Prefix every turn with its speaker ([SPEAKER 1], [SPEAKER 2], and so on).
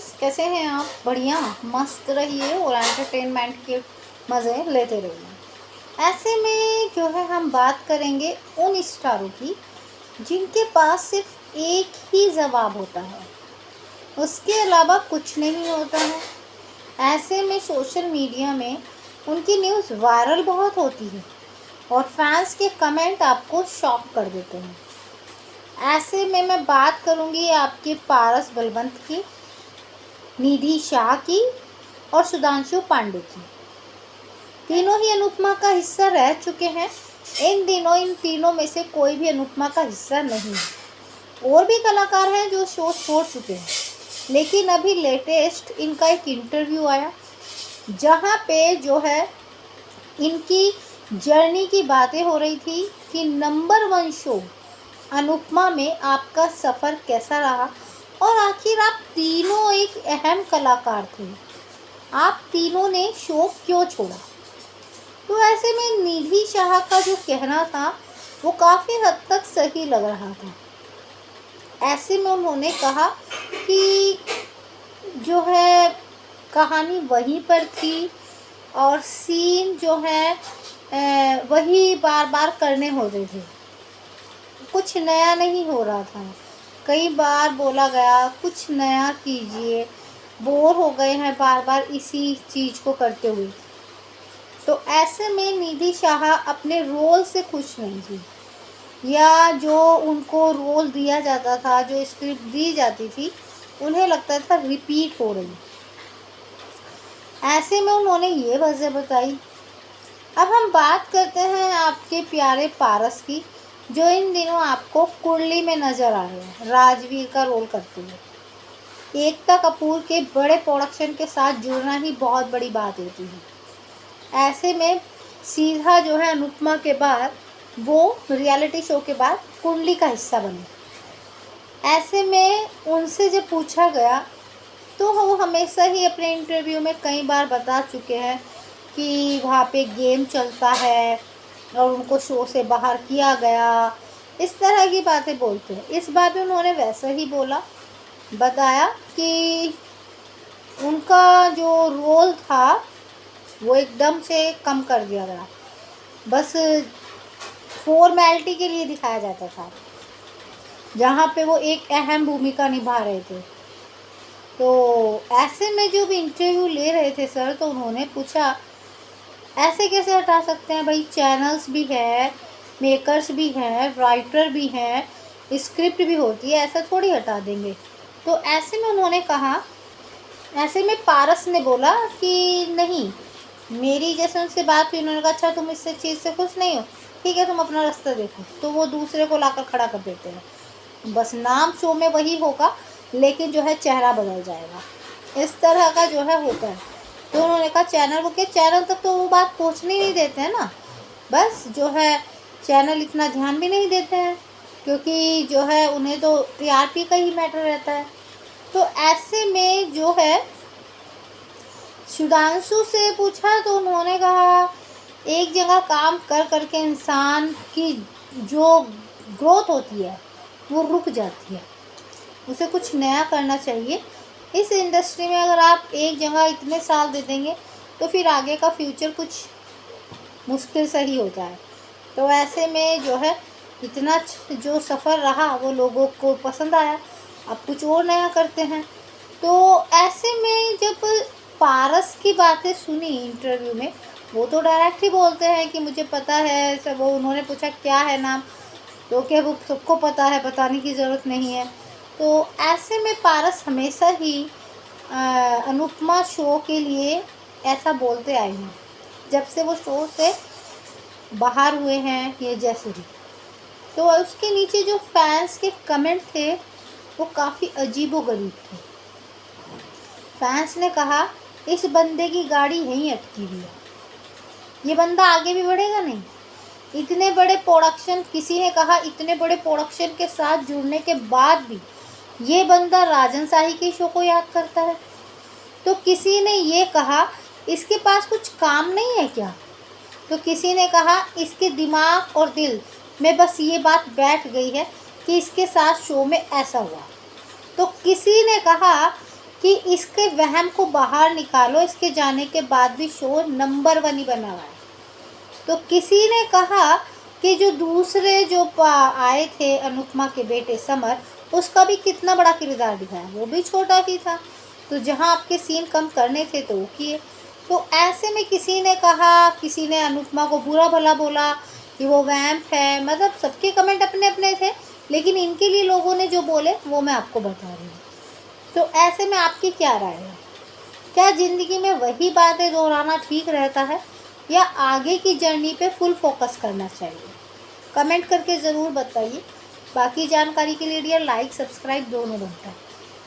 [SPEAKER 1] Friends, कैसे हैं आप? बढ़िया, मस्त रहिए और एंटरटेनमेंट के मज़े लेते रहिए। ऐसे में जो है हम बात करेंगे उन स्टारों की जिनके पास सिर्फ एक ही जवाब होता है, उसके अलावा कुछ नहीं होता है। ऐसे में सोशल मीडिया में उनकी न्यूज़ वायरल बहुत होती है और फैंस के कमेंट आपको शॉक कर देते हैं। ऐसे में मैं बात करूंगी आपके पारस बलवंत की, निधि शाह की और सुधांशु पांडे की। तीनों ही अनुपमा का हिस्सा रह चुके हैं। इन दिनों इन तीनों में से कोई भी अनुपमा का हिस्सा नहीं है। और भी कलाकार हैं जो शो छोड़ चुके हैं, लेकिन अभी लेटेस्ट इनका एक इंटरव्यू आया जहां पे जो है इनकी जर्नी की बातें हो रही थी कि नंबर 1 शो अनुपमा में आपका सफ़र कैसा रहा और आखिर आप तीनों एक अहम कलाकार थे, आप तीनों ने शो क्यों छोड़ा। तो ऐसे में निधि शाह का जो कहना था वो काफ़ी हद तक सही लग रहा था। ऐसे में उन्होंने कहा कि जो है कहानी वहीं पर थी और सीन जो है वही बार बार करने होते थे, कुछ नया नहीं हो रहा था। कई बार बोला गया कुछ नया कीजिए, बोर हो गए हैं बार बार इसी चीज़ को करते हुए। तो ऐसे में निधि शाह अपने रोल से खुश नहीं थी, या जो उनको रोल दिया जाता था, जो स्क्रिप्ट दी जाती थी, उन्हें लगता था रिपीट हो रही। ऐसे में उन्होंने ये वजह बताई। अब हम बात करते हैं आपके प्यारे पारस की, जो इन दिनों आपको कुंडली में नज़र आ रहे हैं राजवीर का रोल करते हुए। एकता कपूर के बड़े प्रोडक्शन के साथ जुड़ना ही बहुत बड़ी बात होती है। ऐसे में सीधा जो है अनुपमा के बाद वो रियलिटी शो के बाद कुंडली का हिस्सा बने। ऐसे में उनसे जब पूछा गया तो वो हमेशा ही अपने इंटरव्यू में कई बार बता चुके हैं कि वहाँ पे गेम चलता है और उनको शो से बाहर किया गया, इस तरह की बातें बोलते हैं। इस बार भी उन्होंने वैसा ही बताया कि उनका जो रोल था वो एकदम से कम कर दिया गया, बस फॉर्मेलिटी के लिए दिखाया जाता था, जहाँ पे वो एक अहम भूमिका निभा रहे थे। तो ऐसे में जो भी इंटरव्यू ले रहे थे सर, तो उन्होंने पूछा ऐसे कैसे हटा सकते हैं भाई, चैनल्स भी है, मेकर्स भी हैं, राइटर भी हैं, स्क्रिप्ट भी होती है, ऐसा थोड़ी हटा देंगे। तो ऐसे में उन्होंने कहा, ऐसे में पारस ने बोला कि नहीं, मेरी जैसे उनसे बात हुई, उन्होंने कहा अच्छा तुम इससे चीज़ से खुश नहीं हो, ठीक है तुम अपना रास्ता देखो। तो वो दूसरे को लाकर खड़ा कर देते हैं, बस नाम शो में वही होगा लेकिन जो है चेहरा बदल जाएगा, इस तरह का जो है होता है। तो उन्होंने कहा चैनल, वो क्या चैनल तक तो वो बात पहुँचने नहीं देते हैं ना, बस जो है चैनल इतना ध्यान भी नहीं देते हैं, क्योंकि जो है उन्हें तो टीआरपी का ही मैटर रहता है। तो ऐसे में जो है सुधांशु से पूछा तो उन्होंने कहा एक जगह काम कर करके इंसान की जो ग्रोथ होती है वो रुक जाती है, उसे कुछ नया करना चाहिए। इस इंडस्ट्री में अगर आप एक जगह इतने साल दे देंगे तो फिर आगे का फ्यूचर कुछ मुश्किल से ही होता है। तो ऐसे में जो है इतना जो सफ़र रहा वो लोगों को पसंद आया, अब कुछ और नया करते हैं। तो ऐसे में जब पारस की बातें सुनी इंटरव्यू में, वो तो डायरेक्ट ही बोलते हैं कि मुझे पता है सब। वो उन्होंने पूछा क्या है नाम, तो क्या वो सबको पता है, बताने की ज़रूरत नहीं है। तो ऐसे में पारस हमेशा ही अनुपमा शो के लिए ऐसा बोलते आए हैं जब से वो शो से बाहर हुए हैं, ये जैसे भी। तो उसके नीचे जो फैंस के कमेंट थे वो काफ़ी अजीबोगरीब थे। फैंस ने कहा इस बंदे की गाड़ी यहीं अटकी हुई है, ये बंदा आगे भी बढ़ेगा नहीं। इतने बड़े प्रोडक्शन, किसी ने कहा इतने बड़े प्रोडक्शन के साथ जुड़ने के बाद भी ये बंदा राजन शाही के शो को याद करता है। तो किसी ने ये कहा इसके पास कुछ काम नहीं है क्या। तो किसी ने कहा इसके दिमाग और दिल में बस ये बात बैठ गई है कि इसके साथ शो में ऐसा हुआ। तो किसी ने कहा कि इसके वहम को बाहर निकालो, इसके जाने के बाद भी शो नंबर 1 ही बना हुआ है। तो किसी ने कहा कि जो दूसरे जो आए थे अनुपमा के बेटे समर, उसका भी कितना बड़ा किरदार दिखाया, वो भी छोटा ही था। तो जहाँ आपके सीन कम करने थे तो वो किए। तो ऐसे में किसी ने कहा, किसी ने अनुपमा को बुरा भला बोला कि वो वैम्प है, मतलब सबके कमेंट अपने अपने थे, लेकिन इनके लिए लोगों ने जो बोले वो मैं आपको बता रही हूँ। तो ऐसे में आपकी क्या राय है? क्या ज़िंदगी में वही बातें दोहराना ठीक रहता है या आगे की जर्नी पे फुल फोकस करना चाहिए? कमेंट करके ज़रूर बताइए। बाकी जानकारी के लिए डियर लाइक सब्सक्राइब दोनों बनता है।